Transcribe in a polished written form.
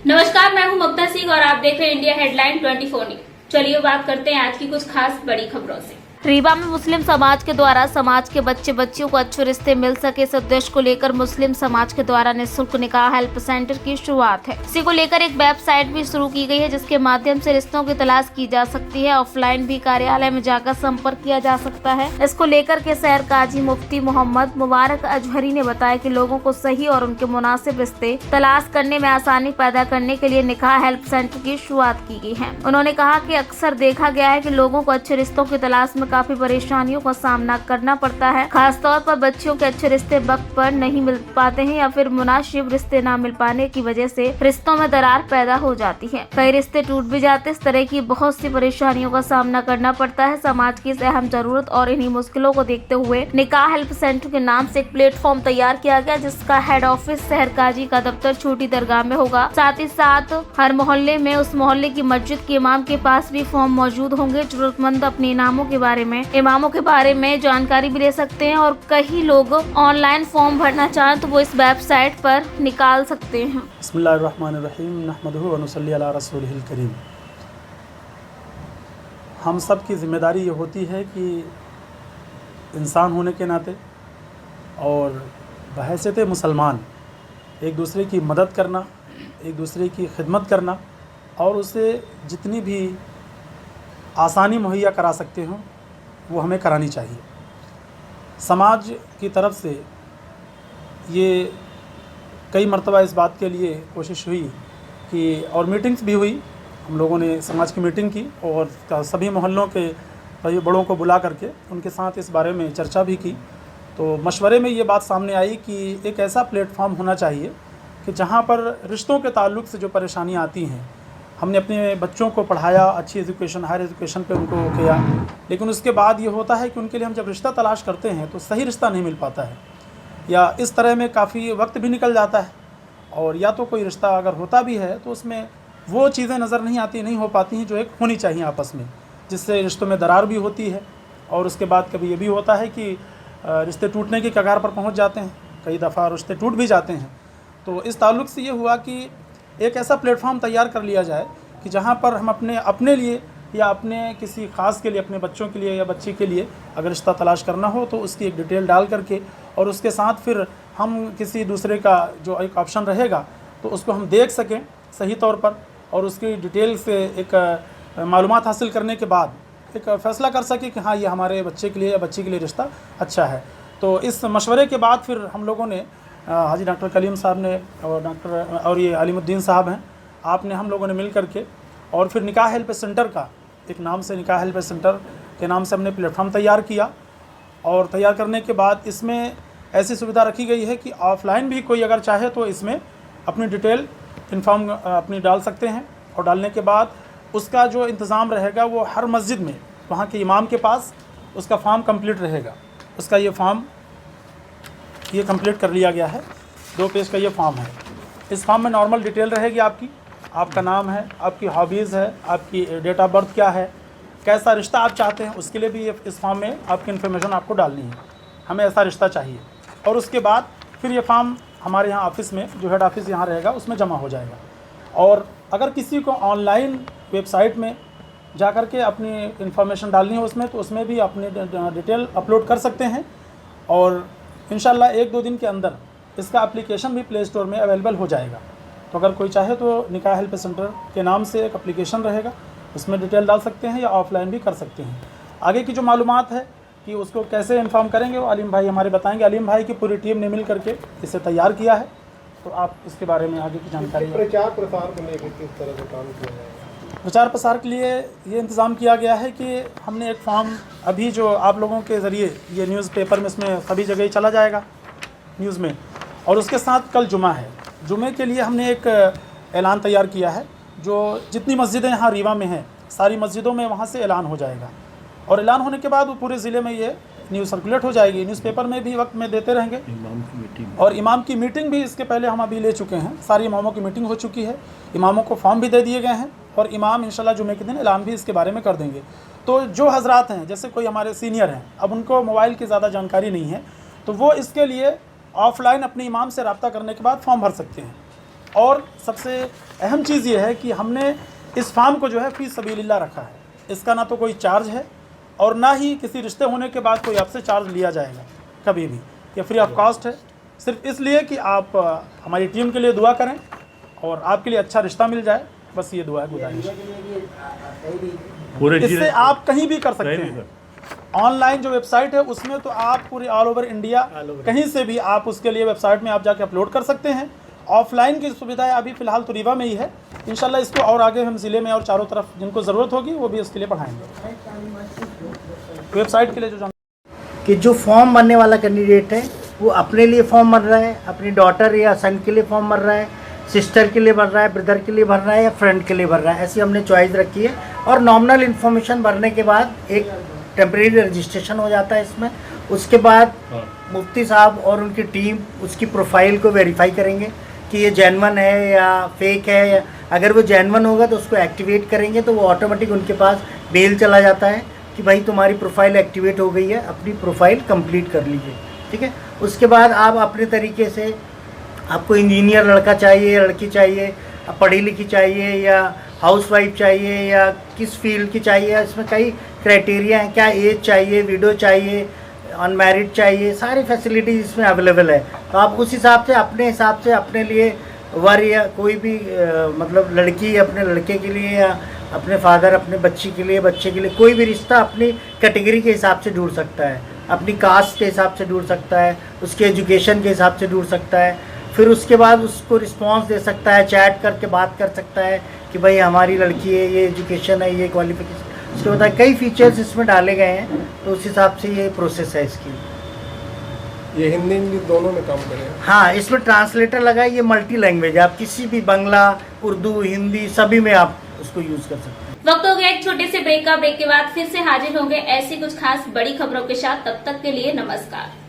नमस्कार, मैं हूं ममता सिंह और आप देख रहे हैं इंडिया हेडलाइन 24 न्यूज। चलिए बात करते हैं आज की कुछ खास बड़ी खबरों से। रीवा में मुस्लिम समाज के द्वारा समाज के बच्चे बच्चियों को अच्छे रिश्ते मिल सके, इस उद्देश्य को लेकर मुस्लिम समाज के द्वारा निःशुल्क निकाह हेल्प सेंटर की शुरुआत है। इसी को लेकर एक वेबसाइट भी शुरू की गई है जिसके माध्यम से रिश्तों की तलाश की जा सकती है। ऑफलाइन भी कार्यालय में जाकर संपर्क किया जा सकता है। इसको लेकर के शहर काजी मुफ्ती मोहम्मद मुबारक अजहरी ने बताया कि लोगों को सही और उनके मुनासिब रिश्ते तलाश करने में आसानी पैदा करने के लिए निकाह हेल्प सेंटर की शुरुआत की गई है। उन्होंने कहा कि अक्सर देखा गया है कि लोगों को अच्छे रिश्तों की तलाश में काफी परेशानियों का सामना करना पड़ता है। खासतौर पर बच्चियों के अच्छे रिश्ते वक्त पर नहीं मिल पाते हैं या फिर मुनासिब रिश्ते न मिल पाने की वजह से रिश्तों में दरार पैदा हो जाती है। कई रिश्ते टूट भी जाते। इस तरह की बहुत सी परेशानियों का सामना करना पड़ता है। समाज की इस अहम जरूरत और इन्हीं मुश्किलों को देखते हुए निकाह हेल्प सेंटर के नाम से एक प्लेटफॉर्म तैयार किया गया जिसका हेड ऑफिस शहर काजी का दफ्तर छोटी दरगाह में होगा। साथ ही साथ हर मोहल्ले में उस मोहल्ले की मस्जिद के इमाम के पास भी फॉर्म मौजूद होंगे। जरूरतमंद अपने इमामों के बारे में जानकारी भी ले सकते हैं और कई लोग ऑनलाइन फॉर्म भरना चाहें तो वो इस वेबसाइट पर निकाल सकते हैं। बिस्मिल्लाहिर्रहमानिर्रहीम नहमदुहु व नुसल्ली अला रसूलिहिल करीम। हम सब की ज़िम्मेदारी ये होती है कि इंसान होने के नाते और बहैसियत मुसलमान एक दूसरे की मदद करना, एक दूसरे की खिदमत करना और उसे जितनी भी आसानी मुहैया करा सकते हो वो हमें करानी चाहिए। समाज की तरफ से ये कई मरतबा इस बात के लिए कोशिश हुई कि और मीटिंग्स भी हुई। हम लोगों ने समाज की मीटिंग की और सभी मोहल्लों के सभी बड़ों को बुला करके उनके साथ इस बारे में चर्चा भी की। तो मशवरे में ये बात सामने आई कि एक ऐसा प्लेटफॉर्म होना चाहिए कि जहाँ पर रिश्तों के ताल्लुक़ से जो परेशानियाँ आती हैं, हमने अपने बच्चों को पढ़ाया, अच्छी एजुकेशन हायर एजुकेशन पे उनको किया, लेकिन उसके बाद ये होता है कि उनके लिए हम जब रिश्ता तलाश करते हैं तो सही रिश्ता नहीं मिल पाता है या इस तरह में काफ़ी वक्त भी निकल जाता है और या तो कोई रिश्ता अगर होता भी है तो उसमें वो चीज़ें नज़र नहीं हो पाती हैं जो एक होनी चाहिए आपस में, जिससे रिश्तों में दरार भी होती है और उसके बाद कभी ये भी होता है कि रिश्ते टूटने की कगार पर पहुँच जाते हैं। कई दफ़ा रिश्ते टूट भी जाते हैं। तो इस ताल्लुक़ से ये हुआ कि एक ऐसा प्लेटफॉर्म तैयार कर लिया जाए कि जहाँ पर हम अपने लिए या अपने किसी ख़ास के लिए, अपने बच्चों के लिए या बच्ची के लिए अगर रिश्ता तलाश करना हो तो उसकी एक डिटेल डाल करके और उसके साथ फिर हम किसी दूसरे का जो एक ऑप्शन रहेगा तो उसको हम देख सकें सही तौर पर और उसकी डिटेल से एक मालूमात हासिल करने के बाद एक फ़ैसला कर सकें कि हाँ ये हमारे बच्चे के लिए या बच्ची के लिए रिश्ता अच्छा है। तो इस मशवरे के बाद फिर हम लोगों ने हाजी डॉक्टर कलीम साहब ने और ये अलीमुद्दीन साहब हैं, आपने हम लोगों ने मिल करके और फिर निकाह हेल्प सेंटर का एक नाम से निकाह हेल्प सेंटर के नाम से हमने प्लेटफॉर्म तैयार किया और तैयार करने के बाद इसमें ऐसी सुविधा रखी गई है कि ऑफ़लाइन भी कोई अगर चाहे तो इसमें अपनी डिटेल इन्फॉर्म अपनी डाल सकते हैं और डालने के बाद उसका जो इंतज़ाम रहेगा वो हर मस्जिद में वहाँ के इमाम के पास उसका फॉर्म कंप्लीट रहेगा। उसका ये फॉर्म ये कंप्लीट कर लिया गया है, 2 पेज का ये फॉर्म है। इस फॉर्म में नॉर्मल डिटेल रहेगी आपकी, आपका नाम है, आपकी हॉबीज़ है, आपकी डेट ऑफ बर्थ क्या है, कैसा रिश्ता आप चाहते हैं उसके लिए भी इस फॉर्म में आपकी इन्फॉर्मेशन आपको डालनी है, हमें ऐसा रिश्ता चाहिए। और उसके बाद फिर ये फॉर्म हमारे यहाँ ऑफिस में जो हेड ऑफिस यहाँ रहेगा उसमें जमा हो जाएगा। और अगर किसी को ऑनलाइन वेबसाइट में जा कर के अपनी इन्फॉर्मेशन डालनी है उसमें तो उसमें भी अपनी डिटेल अपलोड कर सकते हैं और इंशाल्लाह 1-2 दिन के अंदर इसका एप्लीकेशन भी प्ले स्टोर में अवेलेबल हो जाएगा। तो अगर कोई चाहे तो निकाह हेल्प सेंटर के नाम से एक एप्लीकेशन रहेगा, उसमें डिटेल डाल सकते हैं या ऑफ़लाइन भी कर सकते हैं। आगे की जो मालूमात है कि उसको कैसे इन्फॉर्म करेंगे वो अलीम भाई हमारे बताएंगे। अलीम भाई की पूरी टीम ने मिल करके इसे तैयार किया है, तो आप इसके बारे में आगे की जानकारी। प्रचार प्रसार को लेकर किस तरह से काम किया जाएगा? प्रचार प्रसार के लिए ये इंतज़ाम किया गया है कि हमने एक फॉर्म अभी जो आप लोगों के ज़रिए ये न्यूज़पेपर में इसमें सभी जगह ही चला जाएगा न्यूज़ में, और उसके साथ कल जुमा है, जुमे के लिए हमने एक ऐलान तैयार किया है। जो जितनी मस्जिदें यहाँ रीवा में हैं सारी मस्जिदों में वहाँ से ऐलान हो जाएगा और ऐलान होने के बाद वो पूरे ज़िले में ये न्यूज़ सर्कुलेट हो जाएगी, न्यूज़पेपर में भी वक्त में देते रहेंगे। इमाम की मीटिंग और इमाम की मीटिंग भी इसके पहले हम अभी ले चुके हैं, सारी इमामों की मीटिंग हो चुकी है, इमामों को फॉर्म भी दे दिए गए हैं और इमाम इंशाल्लाह जुमे के दिन ऐलान भी इसके बारे में कर देंगे। तो जो हजरात हैं, जैसे कोई हमारे सीनियर हैं, अब उनको मोबाइल की ज़्यादा जानकारी नहीं है तो वो इसके लिए ऑफ़लाइन अपने इमाम से रब्ता करने के बाद फॉर्म भर सकते हैं और सबसे अहम चीज़ ये है कि हमने इस फार्म को जो है फी सबीलिल्लाह रखा है। इसका ना तो कोई चार्ज है और ना ही किसी रिश्ते होने के बाद कोई आपसे चार्ज लिया जाएगा कभी भी। ये फ्री ऑफ कॉस्ट है, सिर्फ इसलिए कि आप हमारी टीम के लिए दुआ करें और आपके लिए अच्छा रिश्ता मिल जाए, बस ये दुआ है, गुजारिश। इससे आप कहीं भी कर सकते हैं। ऑनलाइन जो वेबसाइट है उसमें तो आप पूरे ऑल ओवर इंडिया कहीं से भी आप उसके लिए वेबसाइट में आप जाके अपलोड कर सकते हैं। ऑफलाइन की सुविधाएं अभी फ़िलहाल तो रीवा में ही है, इंशाल्लाह इसको और आगे हम ज़िले में और चारों तरफ जिनको ज़रूरत होगी वो भी इसके लिए बढ़ाएंगे। वेबसाइट के लिए जो कि जो फॉर्म भरने वाला कैंडिडेट है वो अपने लिए फॉर्म भर रहा है, अपनी डॉटर या सन के लिए फॉर्म भर रहा है, सिस्टर के लिए भर रहा है, ब्रदर के लिए भर रहा है या फ्रेंड के लिए भर रहा है, ऐसी हमने चॉइस रखी है। और नॉमिनल इन्फॉर्मेशन भरने के बाद एक टेम्परेरी रजिस्ट्रेशन हो जाता है इसमें। उसके बाद मुफ्ती साहब और उनकी टीम उसकी प्रोफाइल को वेरीफाई करेंगे कि ये जेन्युइन है या फेक है, या अगर वो जेन्युइन होगा तो उसको एक्टिवेट करेंगे, तो वो ऑटोमेटिक उनके पास मेल चला जाता है कि भाई तुम्हारी प्रोफाइल एक्टिवेट हो गई है, अपनी प्रोफाइल कंप्लीट कर लीजिए, ठीक है। उसके बाद आप अपने तरीके से, आपको इंजीनियर लड़का चाहिए, लड़की चाहिए, पढ़ी लिखी चाहिए या हाउसवाइफ चाहिए या किस फील्ड की चाहिए, इसमें कई क्राइटेरिया हैं। क्या एज चाहिए, विडो चाहिए, अनमैरिड चाहिए, सारी फैसिलिटीज इसमें अवेलेबल है। तो आप उस हिसाब से अपने लिए वर या कोई भी मतलब लड़की अपने लड़के के लिए या अपने फादर अपने बच्चे के लिए कोई भी रिश्ता अपनी कैटेगरी के हिसाब से ढूंढ सकता है, अपनी कास्ट के हिसाब से ढूंढ सकता है, उसके एजुकेशन के हिसाब से ढूंढ सकता है। फिर उसके बाद उसको रिस्पांस दे सकता है, चैट करके बात कर सकता है कि भाई हमारी लड़की है, ये एजुकेशन है, ये क्वालिफिकेशन। उसके बाद कई फीचर्स इसमें डाले गए हैं, तो उस हिसाब से ये प्रोसेस है इसकी। ये हिंदी इंग्लिश दोनों में काम करेगा? हाँ, इसमें ट्रांसलेटर लगा है, ये मल्टी लैंग्वेज है, आप किसी भी बंगला, उर्दू, हिंदी सभी में आप उसको यूज़ कर सकते हैं। वक्त हो गया एक छोटे से ब्रेक का। ब्रेक के बाद फिर से हाजिर होंगे ऐसी कुछ खास बड़ी खबरों के साथ। तब तक के लिए नमस्कार।